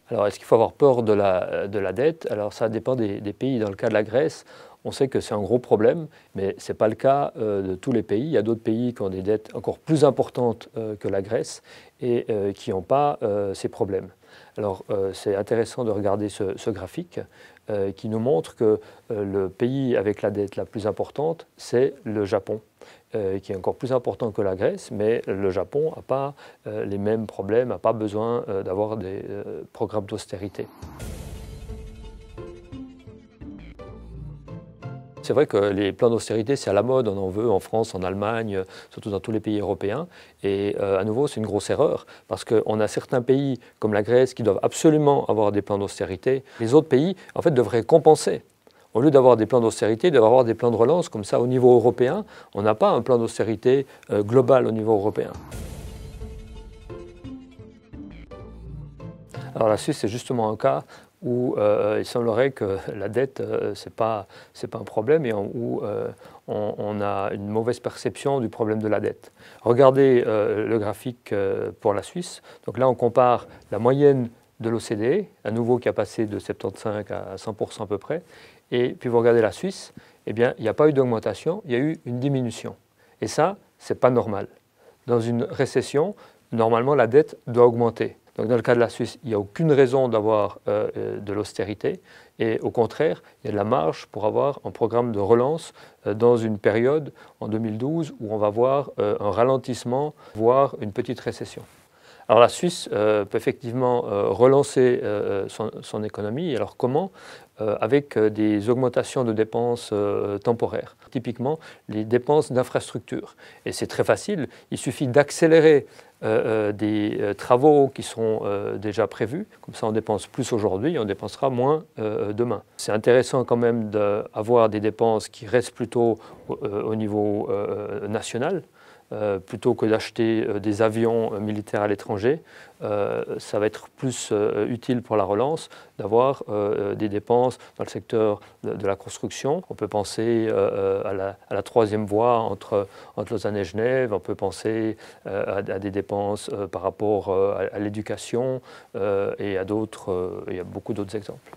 Alors, est-ce qu'il faut avoir peur de la dette? Alors, ça dépend des pays. Dans le cas de la Grèce, on sait que c'est un gros problème, mais ce n'est pas le cas de tous les pays. Il y a d'autres pays qui ont des dettes encore plus importantes que la Grèce et qui n'ont pas ces problèmes. Alors, c'est intéressant de regarder ce graphique qui nous montre que le pays avec la dette la plus importante, c'est le Japon, qui est encore plus important que la Grèce, mais le Japon n'a pas les mêmes problèmes, n'a pas besoin d'avoir des programmes d'austérité. C'est vrai que les plans d'austérité, c'est à la mode, on en veut en France, en Allemagne, surtout dans tous les pays européens. Et à nouveau, c'est une grosse erreur, parce qu'on a certains pays, comme la Grèce, qui doivent absolument avoir des plans d'austérité. Les autres pays, en fait, devraient compenser. Au lieu d'avoir des plans d'austérité, ils devraient avoir des plans de relance. Comme ça, au niveau européen, on n'a pas un plan d'austérité global au niveau européen. Alors la Suisse, c'est justement un cas où il semblerait que la dette, ce n'est pas un problème et où on a une mauvaise perception du problème de la dette. Regardez le graphique pour la Suisse. Donc là, on compare la moyenne de l'OCDE, à nouveau qui a passé de 75 à 100% à peu près. Et puis vous regardez la Suisse, eh bien, il n'y a pas eu d'augmentation, il y a eu une diminution. Et ça, ce n'est pas normal. Dans une récession, normalement, la dette doit augmenter. Donc dans le cas de la Suisse, il n'y a aucune raison d'avoir de l'austérité et au contraire, il y a de la marge pour avoir un programme de relance dans une période en 2012 où on va voir un ralentissement, voire une petite récession. Alors la Suisse peut effectivement relancer son économie. Alors comment? Avec des augmentations de dépenses temporaires. Typiquement, les dépenses d'infrastructure. Et c'est très facile, il suffit d'accélérer des travaux qui sont déjà prévus. Comme ça, on dépense plus aujourd'hui et on dépensera moins demain. C'est intéressant quand même d'avoir des dépenses qui restent plutôt au niveau national. Plutôt que d'acheter des avions militaires à l'étranger, ça va être plus utile pour la relance d'avoir des dépenses dans le secteur de la construction. On peut penser à la troisième voie entre Lausanne et Genève, on peut penser à des dépenses par rapport à l'éducation et à d'autres, il y a beaucoup d'autres exemples.